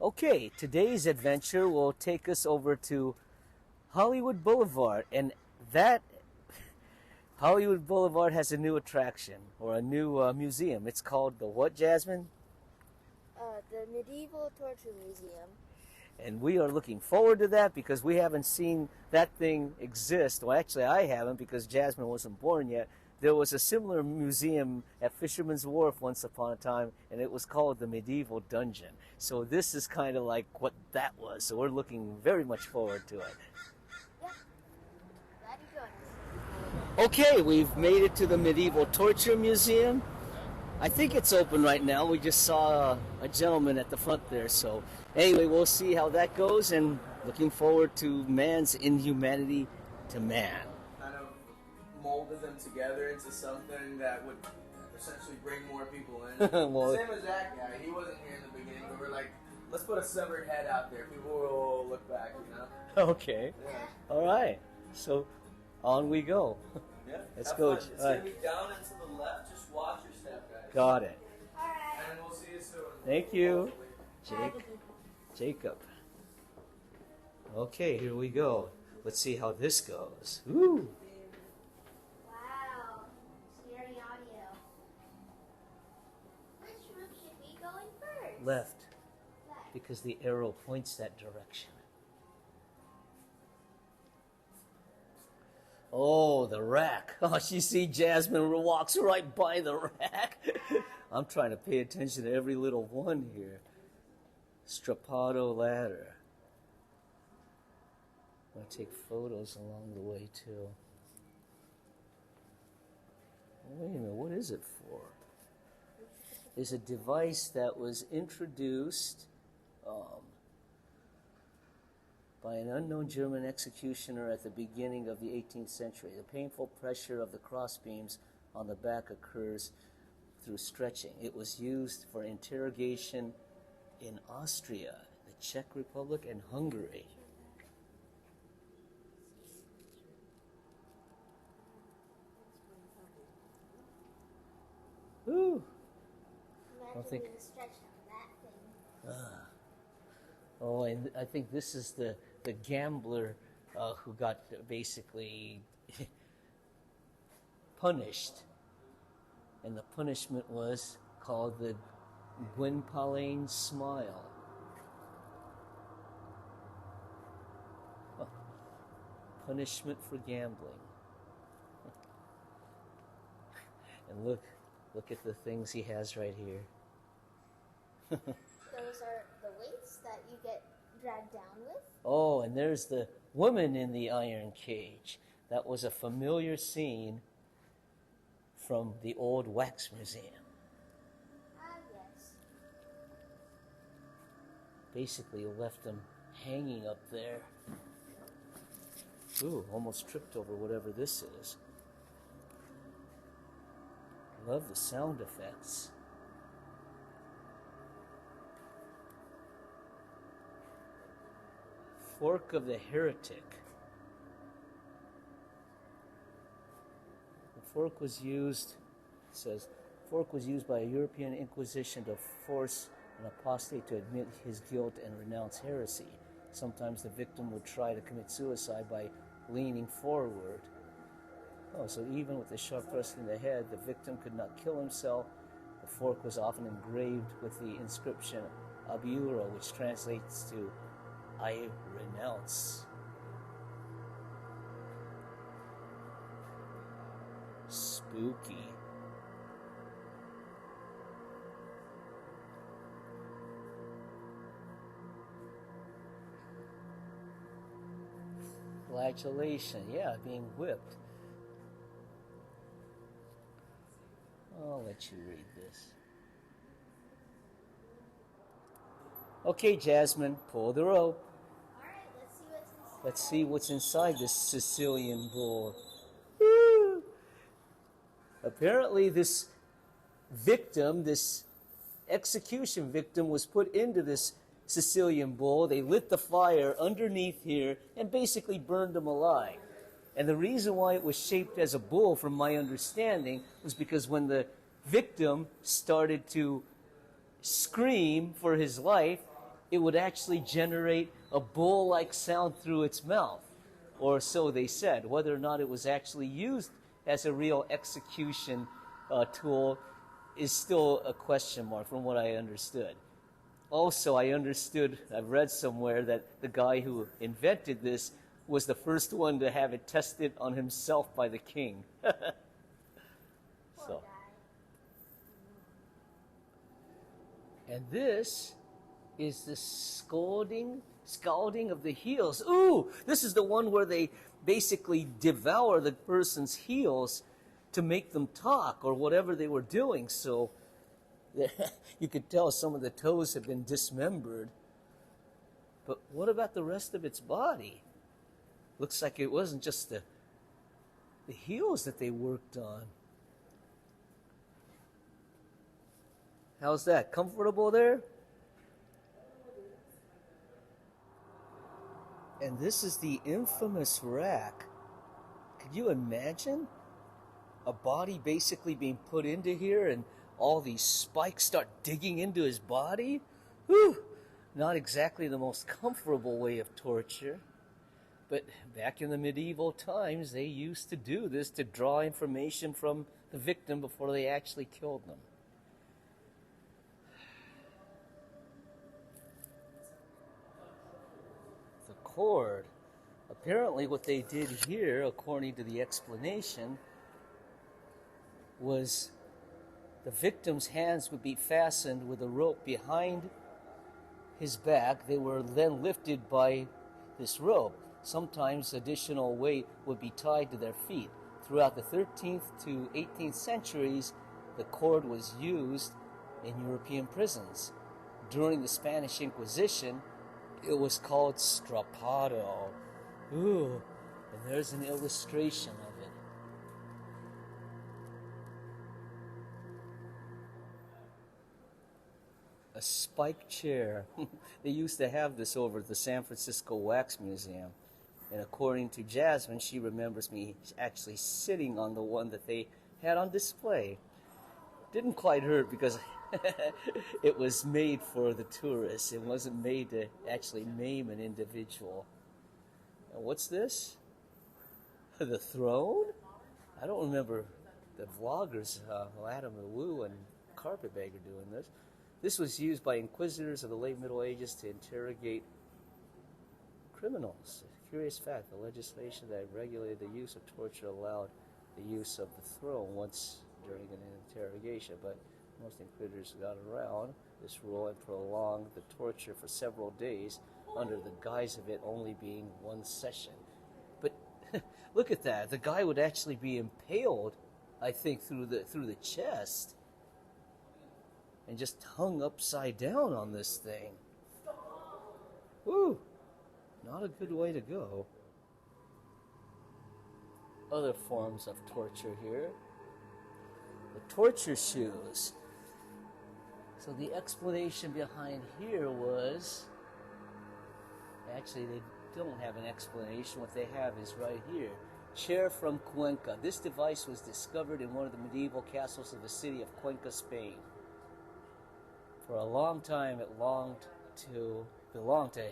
Okay, today's adventure will take us over to Hollywood Boulevard, and that Hollywood Boulevard has a new attraction or a new museum. It's called the what, Jasmine? The Medieval Torture Museum. And we are looking forward to that because we haven't seen that thing exist. Well, actually, I haven't because Jasmine wasn't born yet. There was a similar museum at Fisherman's Wharf once upon a time, and it was called the Medieval Dungeon. So this is kind of like what that was. So we're looking very much forward to it. Yeah. Glad you joined us. Okay, we've made it to the Medieval Torture Museum. I think it's open right now. We just saw a gentleman at the front there. So anyway, we'll see how that goes, and looking forward to man's inhumanity to man. Kind of molded them together into something that would essentially bring more people in. Well, same as that guy. He wasn't here in the beginning, but we're like, let's put a severed head out there. People will look back, you know? Okay. Yeah. All right. So on we go. Yeah. Let's go. It's going to be down and to the left. Just watch your step, guys. Got it. Alright. And we'll see you soon. Thank you, Jacob. Okay, here we go. Let's see how this goes. Woo! Wow. Scary audio. Which room should we go in first? Left, Left. because the arrow points that direction. Oh, the rack. Oh, you see Jasmine walks right by the rack. I'm trying to pay attention to every little one here. Strappado ladder. I'm going to take photos along the way, too. Wait a minute, what is it for? It's a device that was introduced by an unknown German executioner at the beginning of the 18th century. The painful pressure of the crossbeams on the back occurs through stretching. It was used for interrogation in Austria, the Czech Republic, and Hungary. Ooh. Imagine being stretched on that thing. Oh, and I think this is the gambler who got basically punished. And the punishment was called the Gwynplaine Smile. Oh, punishment for gambling. And look at the things he has right here. Those are the weights that you get dragged down with. Oh, and there's the woman in the iron cage. That was a familiar scene from the old wax museum. Ah, yes. Basically left them hanging up there. Ooh, almost tripped over whatever this is. Love the sound effects. Fork of the Heretic. The fork was used, it says, fork was used by a European Inquisition to force an apostate to admit his guilt and renounce heresy. Sometimes the victim would try to commit suicide by leaning forward. Oh, so even with the sharp thrust in the head, the victim could not kill himself. The fork was often engraved with the inscription Abjuro, which translates to I renounce. Spooky. Flagellation, yeah, being whipped. I'll let you read this. Okay, Jasmine, pull the rope. Alright, let's see what's inside. Let's see what's inside this Sicilian bull. Woo! Apparently this victim, this execution victim, was put into this Sicilian bull. They lit the fire underneath here and basically burned him alive. And the reason why it was shaped as a bull, from my understanding, was because when the victim started to scream for his life, it would actually generate a bull-like sound through its mouth, or so they said. Whether or not it was actually used as a real execution tool is still a question mark from what I understood. Also, I've read somewhere that the guy who invented this was the first one to have it tested on himself by the king. So, and this is the scalding of the heels. Ooh, this is the one where they basically devour the person's heels to make them talk or whatever they were doing. So you could tell some of the toes have been dismembered. But what about the rest of its body? Looks like it wasn't just the heels that they worked on. How's that? Comfortable there? And this is the infamous rack. Could you imagine a body basically being put into here and all these spikes start digging into his body? Whew! Not exactly the most comfortable way of torture. But back in the medieval times, they used to do this to draw information from the victim before they actually killed them. The cord. Apparently what they did here, according to the explanation, was the victim's hands would be fastened with a rope behind his back. They were then lifted by this rope. Sometimes additional weight would be tied to their feet. Throughout the 13th to 18th centuries, the cord was used in European prisons. During the Spanish Inquisition, it was called strapado. Ooh, and there's an illustration of it. A spike chair. They used to have this over at the San Francisco Wax Museum. And according to Jasmine, she remembers me actually sitting on the one that they had on display. Didn't quite hurt because it was made for the tourists. It wasn't made to actually maim an individual. And what's this? The throne? I don't remember the vloggers, Adam the Woo and Carpetbagger doing this. This was used by inquisitors of the late Middle Ages to interrogate criminals. A curious fact, the legislation that regulated the use of torture allowed the use of the throne once during an interrogation, but most inquisitors got around this rule and prolonged the torture for several days under the guise of it only being one session. But look at that. The guy would actually be impaled, I think, through the chest and just hung upside down on this thing. Woo! Not a good way to go. Other forms of torture here. The torture shoes. So the explanation behind here was, actually they don't have an explanation. What they have is right here. Chair from Cuenca. This device was discovered in one of the medieval castles of the city of Cuenca, Spain. For a long time it belonged to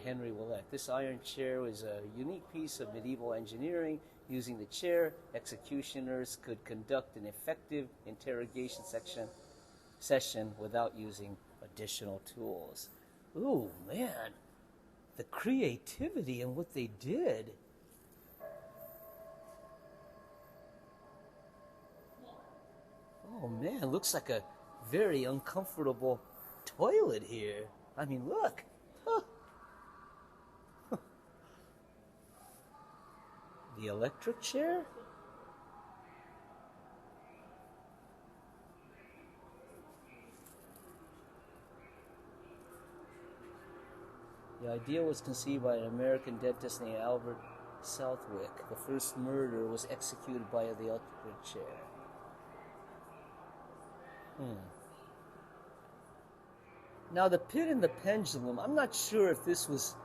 Henry Willett. This iron chair was a unique piece of medieval engineering. Using the chair, executioners could conduct an effective interrogation session without using additional tools. Ooh, man, the creativity in what they did. Oh man, looks like a very uncomfortable toilet here. I mean, look. Huh. The electric chair? The idea was conceived by an American dentist named Albert Southwick. The first murder was executed by the electric chair. Now the pit and the pendulum, I'm not sure if this was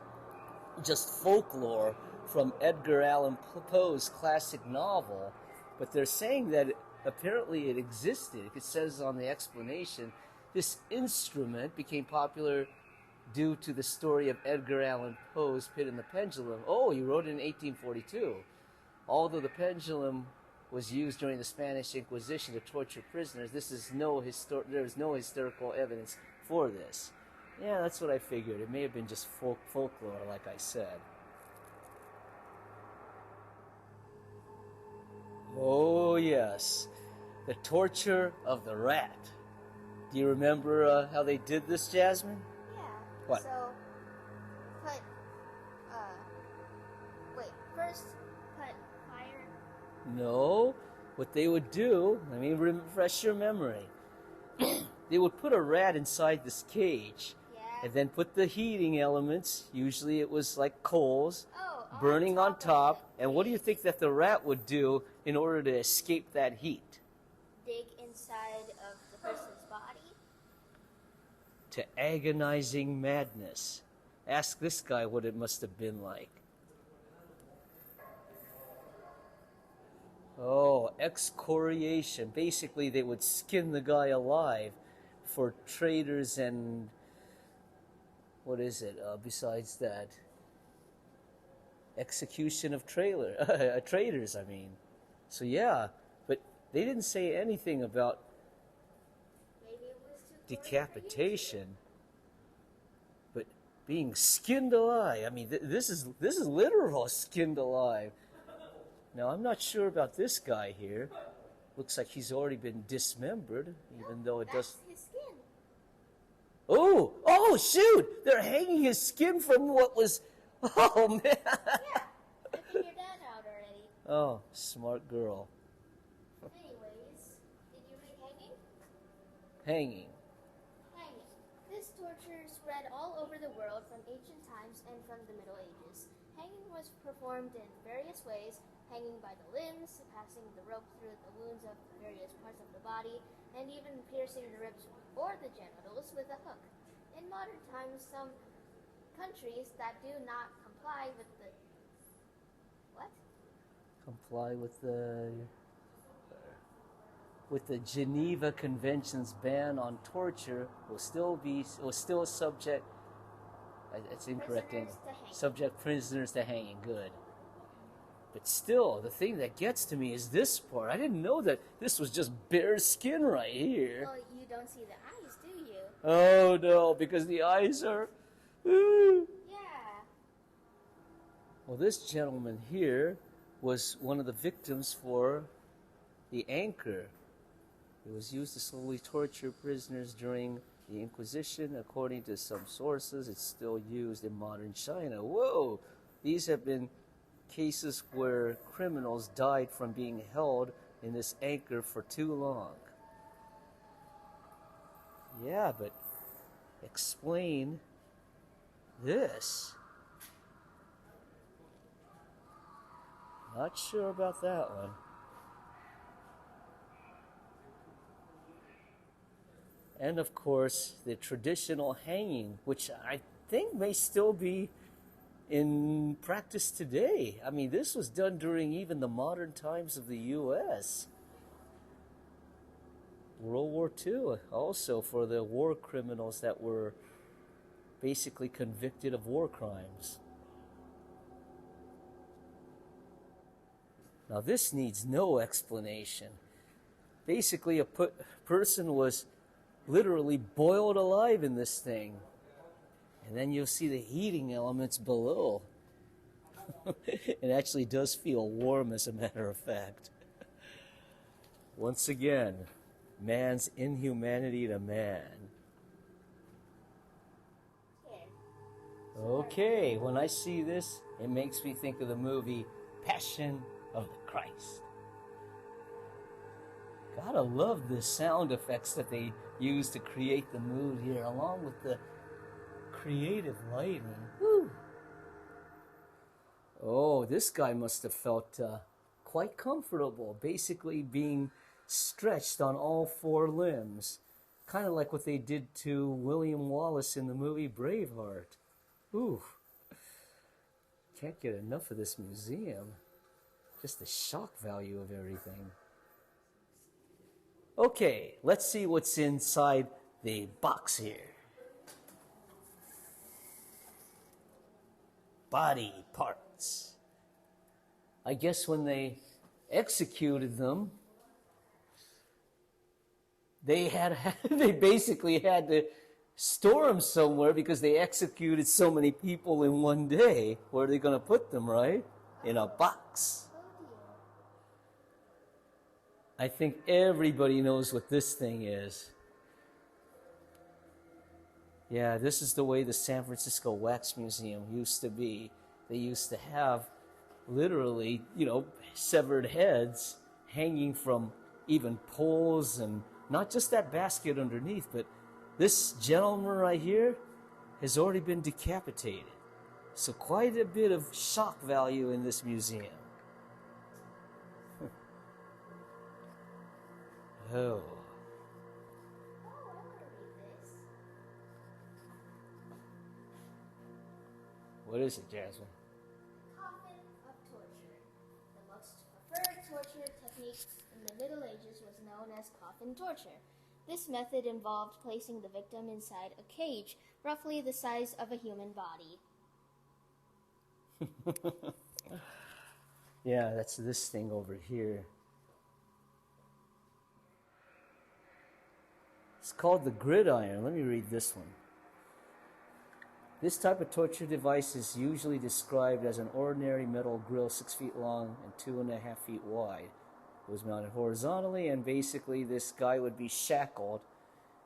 just folklore from Edgar Allan Poe's classic novel, but they're saying that apparently it existed. It says on the explanation, this instrument became popular due to the story of Edgar Allan Poe's Pit and the Pendulum. Oh, he wrote it in 1842. Although the pendulum was used during the Spanish Inquisition to torture prisoners, there's no historical evidence for this. Yeah, that's what I figured. It may have been just folklore, like I said. Oh, yes. The torture of the rat. Do you remember how they did this, Jasmine? Yeah. What? So, first put fire. No. What they would do, let me refresh your memory. They would put a rat inside this cage. Yeah. And then put the heating elements, usually it was like coals, Oh, burning on top. of it. And what do you think that the rat would do in order to escape that heat? Dig inside of the person's body. To agonizing madness. Ask this guy what it must have been like. Oh, excoriation. Basically, they would skin the guy alive for traitors and... what is it? Besides that, execution of traitors, I mean. So yeah, but they didn't say anything about Maybe it was too decapitation. But being skinned alive, I mean, this is literal skinned alive. Now, I'm not sure about this guy here. Looks like he's already been dismembered, even though it does... That's his skin. Oh, shoot! They're hanging his skin from what was... Oh, man! Yeah. I figured that out already. Oh, smart girl. Anyways, did you read hanging? Hanging. Hanging. This torture spread all over the world from ancient times and from the Middle Ages. Hanging was performed in various ways, hanging by the limbs, passing the rope through the wounds of various parts of the body, and even piercing the ribs or the genitals with a hook. In modern times, some countries that do not comply with the... What? Comply with the Geneva Convention's ban on torture will still subject... It's incorrect. Prisoners to hanging. Subject prisoners to hanging. Good. But still, the thing that gets to me is this part. I didn't know that this was just bare skin right here. Well, you don't see the eyes, do you? Oh no, because the eyes are... Yeah. Well, this gentleman here was one of the victims for the anchor. It was used to slowly torture prisoners during the Inquisition. According to some sources, it's still used in modern China. Whoa! These have been cases where criminals died from being held in this anchor for too long. Yeah, but explain this. Not sure about that one. And of course, the traditional hanging, which I think may still be in practice today. I mean, this was done during even the modern times of the U.S. World War II, also for the war criminals that were basically convicted of war crimes. Now, this needs no explanation. Basically, a person was literally boiled alive in this thing. And then you'll see the heating elements below. It actually does feel warm, as a matter of fact. Once again, man's inhumanity to man. Okay, when I see this, it makes me think of the movie Passion of the Christ. Gotta love the sound effects that they use to create the mood here, along with the creative lighting. Woo! Oh, this guy must have felt quite comfortable, basically being stretched on all four limbs. Kind of like what they did to William Wallace in the movie Braveheart. Ooh. Can't get enough of this museum. Just the shock value of everything. Okay, let's see what's inside the box here. body parts. I guess when they executed them, they basically had to store them somewhere because they executed so many people in one day. Where are they going to put them, right? In a box. I think everybody knows what this thing is. Yeah, this is the way the San Francisco Wax Museum used to be. They used to have literally, severed heads hanging from even poles, and not just that basket underneath, but this gentleman right here has already been decapitated. So quite a bit of shock value in this museum. Oh. Oh, I want to read this. What is it, Jasmine? Coffin of torture. The most preferred torture technique in the Middle Ages was known as coffin torture. This method involved placing the victim inside a cage, roughly the size of a human body. Yeah, that's this thing over here. It's called the gridiron. Let me read this one. This type of torture device is usually described as an ordinary metal grill 6 feet long and 2.5 feet wide. It was mounted horizontally, and basically this guy would be shackled,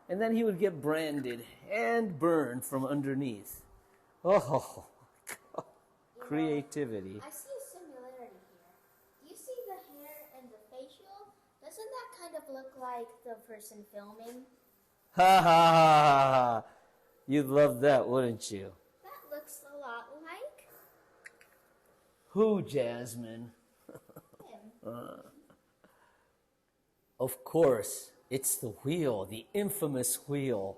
and then he would get branded and burned from underneath. Oh, God. Creativity. I see a similarity here. Do you see the hair and the facial? Doesn't that kind of look like the person filming? Ha ha ha! You'd love that, wouldn't you? That looks a lot like Who, Jasmine? him. Of course, it's the wheel, the infamous wheel.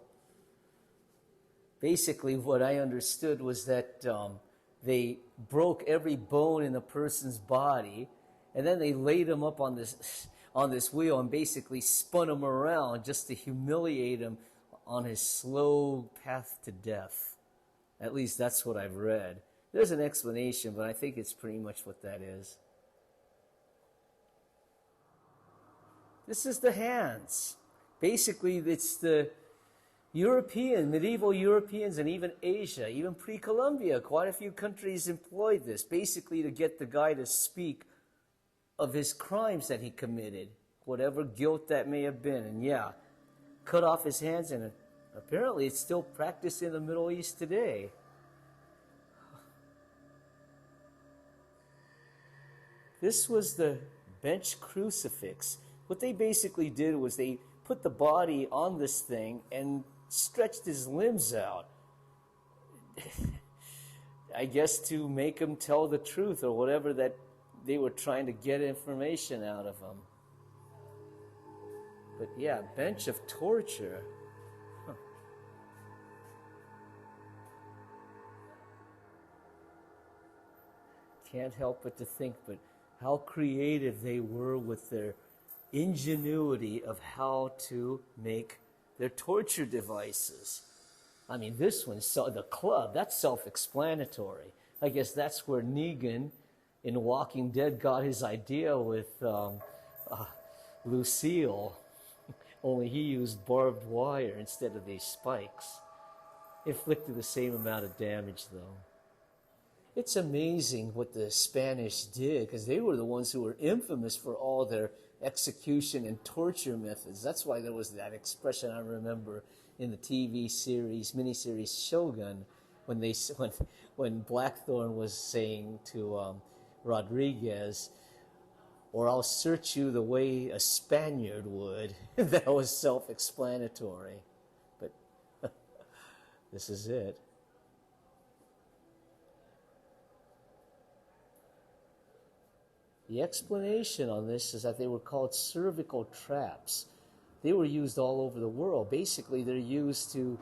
Basically, what I understood was that they broke every bone in the person's body, and then they laid him up on this wheel and basically spun him around just to humiliate him on his slow path to death. At least that's what I've read. There's an explanation, but I think it's pretty much what that is. This is the hands. Basically, it's the medieval Europeans, and even Asia, even pre-Columbia, quite a few countries employed this, basically to get the guy to speak of his crimes that he committed, whatever guilt that may have been. And yeah, cut off his hands, and apparently it's still practiced in the Middle East today. This was the bench crucifix. What they basically did was they put the body on this thing and stretched his limbs out. I guess to make him tell the truth or whatever that they were trying to get information out of him. But yeah, bench of torture. Huh. Can't help but to think, but how creative they were with their ingenuity of how to make their torture devices. I mean, this one, the club, that's self-explanatory. I guess that's where Negan in Walking Dead got his idea with Lucille, only he used barbed wire instead of these spikes. Inflicted the same amount of damage, though. It's amazing what the Spanish did, because they were the ones who were infamous for all their execution and torture methods. That's why there was that expression I remember in the TV series, miniseries Shogun, when Blackthorne was saying to Rodriguez, "Or I'll search you the way a Spaniard would." That was self-explanatory. But this is it. The explanation on this is that they were called cervical traps. They were used all over the world. Basically, they're used to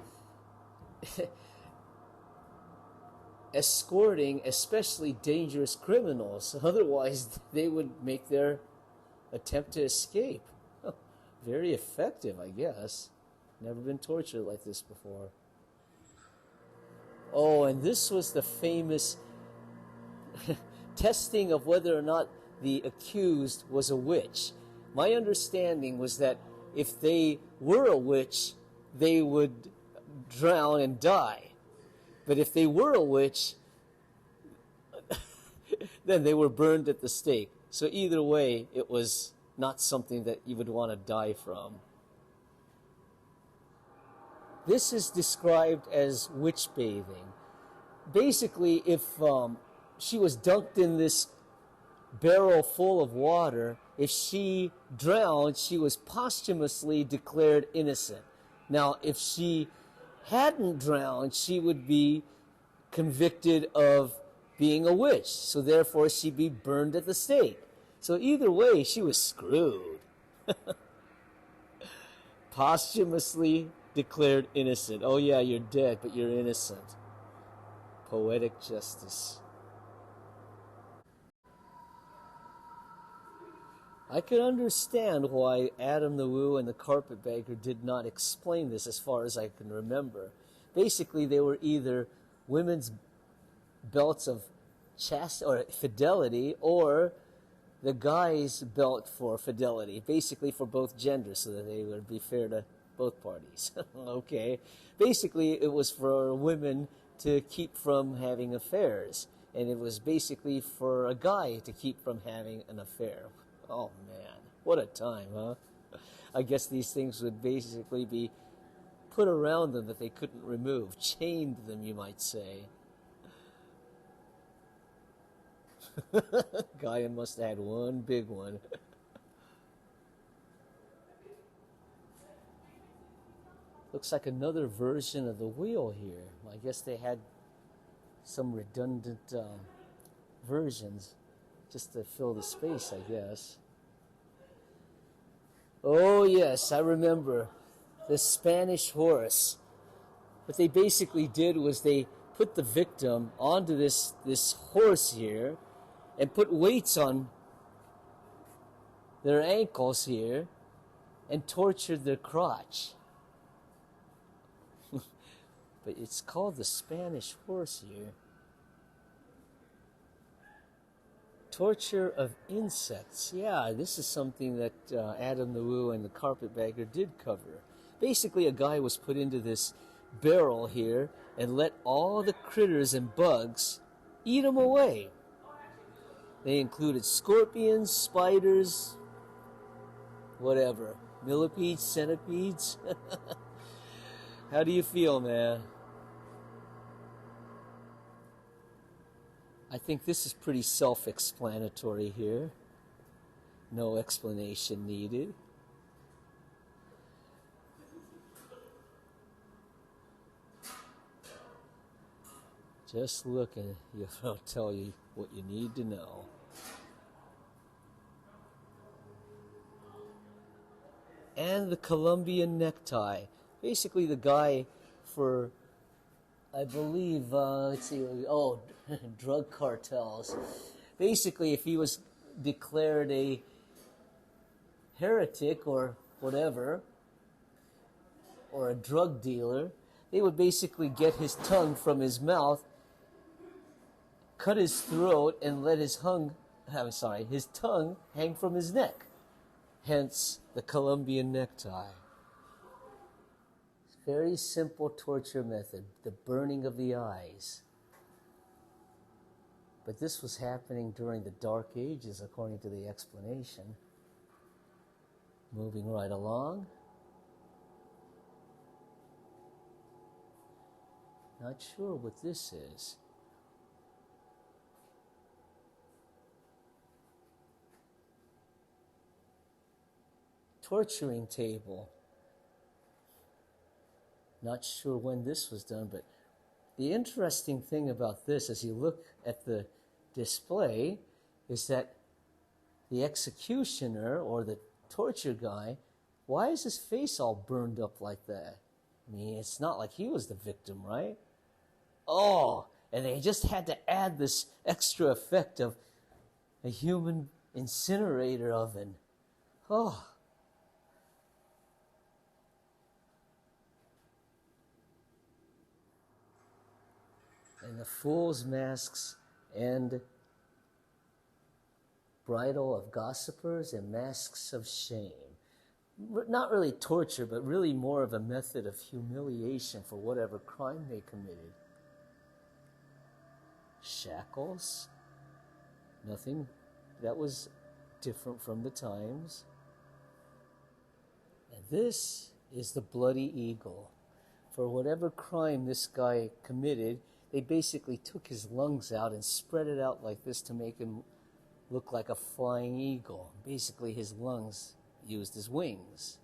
escorting especially dangerous criminals. Otherwise, they would make their attempt to escape. Very effective, I guess. Never been tortured like this before. Oh, and this was the famous testing of whether or not the accused was a witch. My understanding was that if they were a witch, they would drown and die. But if they were a witch, then they were burned at the stake. So either way, it was not something that you would want to die from. This is described as witch bathing. Basically, if she was dunked in this barrel full of water, if she drowned, she was posthumously declared innocent. Now, if she hadn't drowned, she would be convicted of being a witch. So therefore, she'd be burned at the stake. So either way, she was screwed. Posthumously declared innocent. Oh yeah, you're dead, but you're innocent. Poetic justice. I can understand why Adam the Woo and the Carpetbagger did not explain this as far as I can remember. Basically, they were either women's belts of or fidelity, or the guy's belt for fidelity, basically for both genders, so that they would be fair to both parties. Okay. Basically, it was for women to keep from having affairs, and it was basically for a guy to keep from having an affair. Oh man, what a time, huh? I guess these things would basically be put around them that they couldn't remove, chained them, you might say. Guy must have had one big one. Looks like another version of the wheel here. I guess they had some redundant versions just to fill the space, I guess. Oh yes, I remember the Spanish horse. What they basically did was they put the victim onto this horse here and put weights on their ankles here and tortured their crotch. But it's called the Spanish horse here. Torture of insects. Yeah, this is something that Adam the Woo and the Carpetbagger did cover. Basically, a guy was put into this barrel here and let all the critters and bugs eat them away. They included scorpions, spiders, whatever. Millipedes, centipedes. How do you feel, man? I think this is pretty self-explanatory here. No explanation needed. Just look and it'll tell you what you need to know. And the Colombian necktie. Basically the guy for, I believe, drug cartels. Basically, if he was declared a heretic or whatever, or a drug dealer, they would basically get his tongue from his mouth, cut his throat, and let his tongue hang from his neck. Hence, the Colombian necktie. Very simple torture method, the burning of the eyes. But this was happening during the Dark Ages, according to the explanation. Moving right along. Not sure what this is. Torturing table. Not sure when this was done, but the interesting thing about this, as you look at the display, is that the executioner or the torture guy, why is his face all burned up like that? I mean, it's not like he was the victim, right? Oh, and they just had to add this extra effect of a human incinerator oven. Oh. And the fool's masks and bridle of gossipers and masks of shame. Not really torture, but really more of a method of humiliation for whatever crime they committed. Shackles? Nothing that was different from the times. And this is the bloody eagle. For whatever crime this guy committed, they basically took his lungs out and spread it out like this to make him look like a flying eagle. Basically, his lungs used as wings.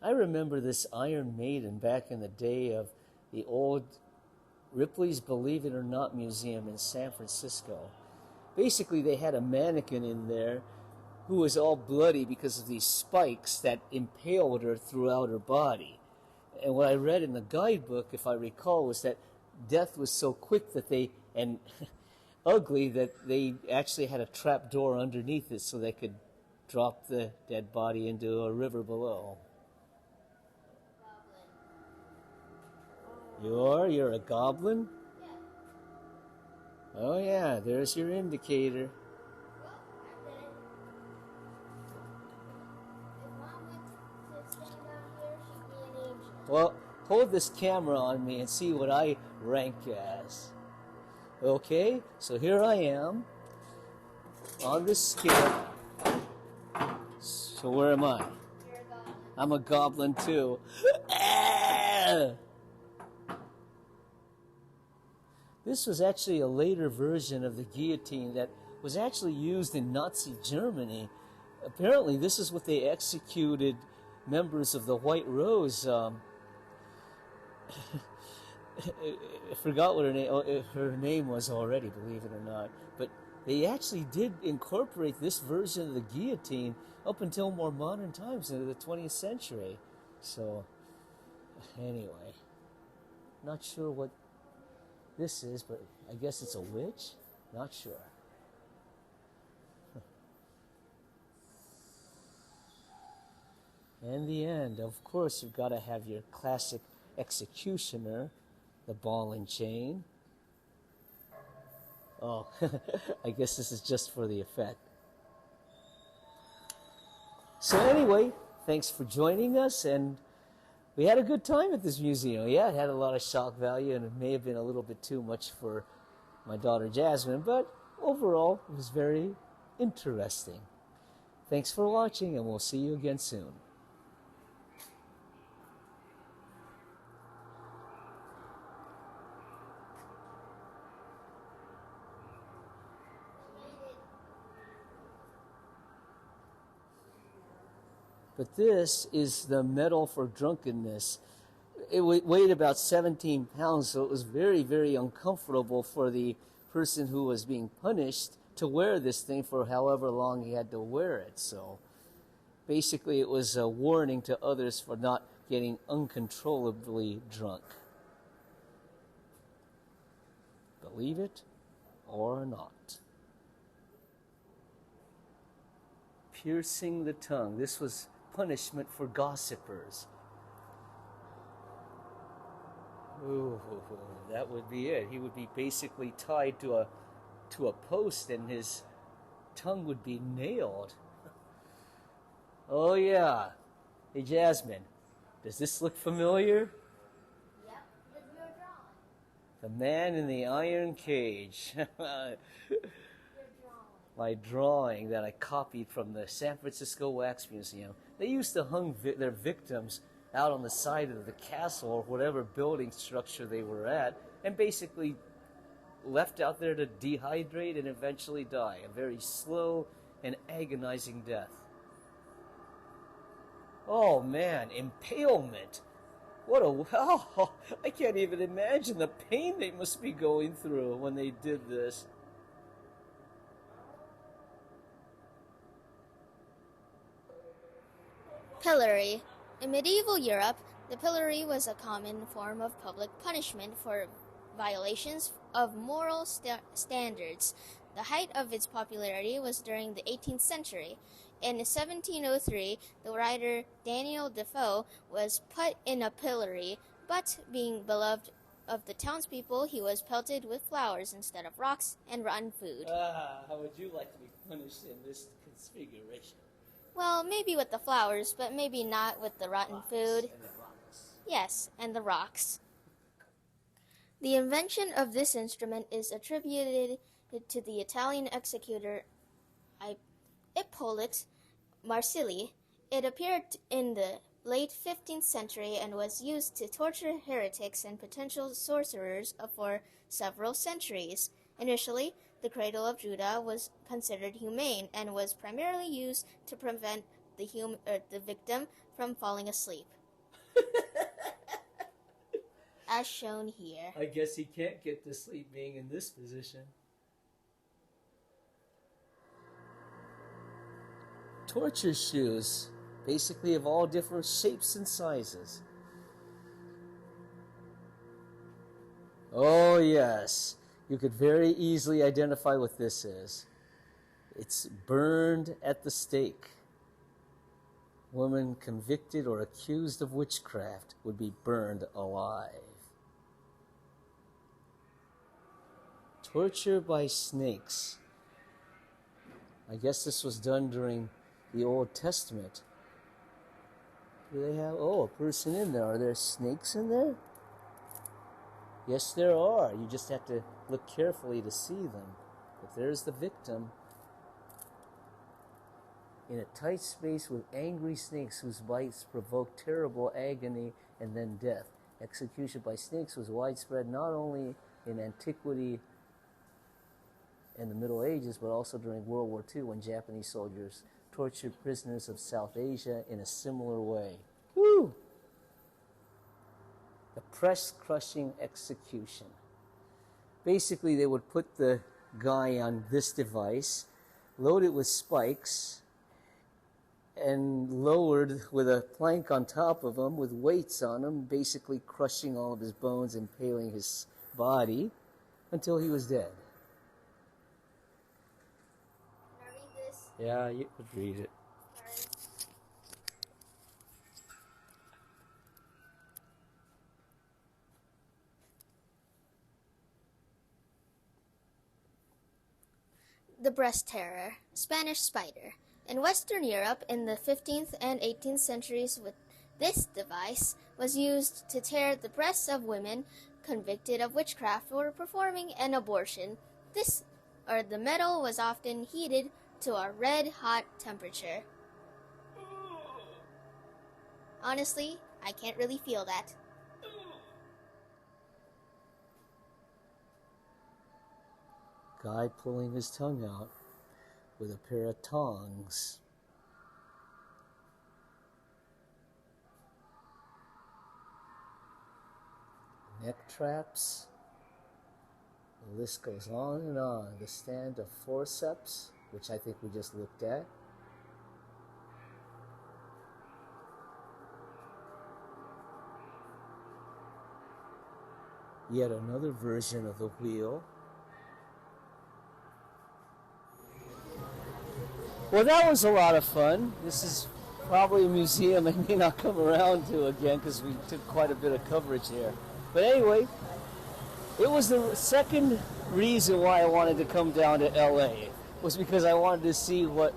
I remember this Iron Maiden back in the day of the old Ripley's Believe It or Not Museum in San Francisco. Basically, they had a mannequin in there who was all bloody because of these spikes that impaled her throughout her body. And what I read in the guidebook, if I recall, was that death was so quick that they, and ugly, that they actually had a trap door underneath it so they could drop the dead body into a river below. You're a goblin? Yeah. Oh yeah, there's your indicator. Well, I did it. If Mom went to stand down here, she'd be an angel. Well, hold this camera on me and see what I rank as. Okay, so here I am on this scale. So where am I? You're a goblin. I'm a goblin too. Ah! This was actually a later version of the guillotine that was actually used in Nazi Germany. Apparently, this is what they executed members of the White Rose. I forgot what her name was already, believe it or not. But they actually did incorporate this version of the guillotine up until more modern times into the 20th century. So, anyway, not sure what this is, but I guess it's a witch? Not sure. And the end. Of course, you've got to have your classic executioner, the ball and chain. Oh, I guess this is just for the effect. So anyway, thanks for joining us, and we had a good time at this museum. Yeah, it had a lot of shock value, and it may have been a little bit too much for my daughter Jasmine, but overall, it was very interesting. Thanks for watching, and we'll see you again soon. But this is the medal for drunkenness. It weighed about 17 pounds, so it was very, very uncomfortable for the person who was being punished to wear this thing for however long he had to wear it. So basically it was a warning to others for not getting uncontrollably drunk. Believe it or not. Piercing the tongue. This was punishment for gossipers. Ooh, that would be it. He would be basically tied to a post, and his tongue would be nailed. Oh yeah. Hey Jasmine, does this look familiar? Yep, with your drawing. The Man in the Iron Cage. Your drawing. My drawing that I copied from the San Francisco Wax Museum. They used to hang their victims out on the side of the castle or whatever building structure they were at, and basically left out there to dehydrate and eventually die. A very slow and agonizing death. Oh man, impalement. What a... I can't even imagine the pain they must be going through when they did this. Pillory. In medieval Europe, the pillory was a common form of public punishment for violations of moral standards. The height of its popularity was during the 18th century. In 1703, the writer Daniel Defoe was put in a pillory, but being beloved of the townspeople, he was pelted with flowers instead of rocks and rotten food. How would you like to be punished in this configuration? Well, maybe with the flowers, but maybe not with the rotten food. And the rocks. Yes, and the rocks. The invention of this instrument is attributed to the Italian executor Ippolit Marsili. It appeared in the late 15th century and was used to torture heretics and potential sorcerers for several centuries. Initially, the cradle of Judah was considered humane and was primarily used to prevent the victim from falling asleep. As shown here. I guess he can't get to sleep being in this position. Torture shoes, basically of all different shapes and sizes. Oh yes, you could very easily identify what this is. It's burned at the stake. Woman convicted or accused of witchcraft would be burned alive. Torture by snakes. I guess this was done during the Old Testament. Do they have, a person in there. Are there snakes in there? Yes, there are. You just have to look carefully to see them. But there's the victim in a tight space with angry snakes whose bites provoke terrible agony and then death. Execution by snakes was widespread not only in antiquity and the Middle Ages, but also during World War II when Japanese soldiers tortured prisoners of South Asia in a similar way. Woo! The press-crushing execution. Basically, they would put the guy on this device, load it with spikes, and lowered with a plank on top of him with weights on him, basically crushing all of his bones, impaling his body until he was dead. Can I read this? Yeah, you could read it. Alright. The breast terror, Spanish spider. In Western Europe in the 15th and 18th centuries, this device was used to tear the breasts of women convicted of witchcraft or performing an abortion. The metal was often heated to a red-hot temperature. Honestly, I can't really feel that. Guy pulling his tongue out with a pair of tongs. Neck traps. The list goes on and on. The stand of forceps, which I think we just looked at. Yet another version of the wheel. Well, that was a lot of fun. This is probably a museum I may not come around to again because we took quite a bit of coverage here. But anyway, it was the second reason why I wanted to come down to LA, was because I wanted to see what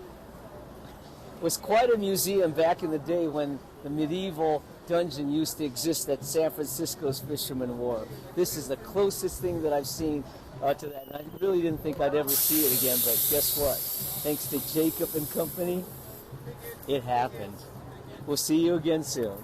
was quite a museum back in the day when the medieval dungeon used to exist at San Francisco's Fisherman Wharf. This is the closest thing that I've seen to that. And I really didn't think I'd ever see it again, but guess what? Thanks to Jacob and company, it happened. We'll see you again soon.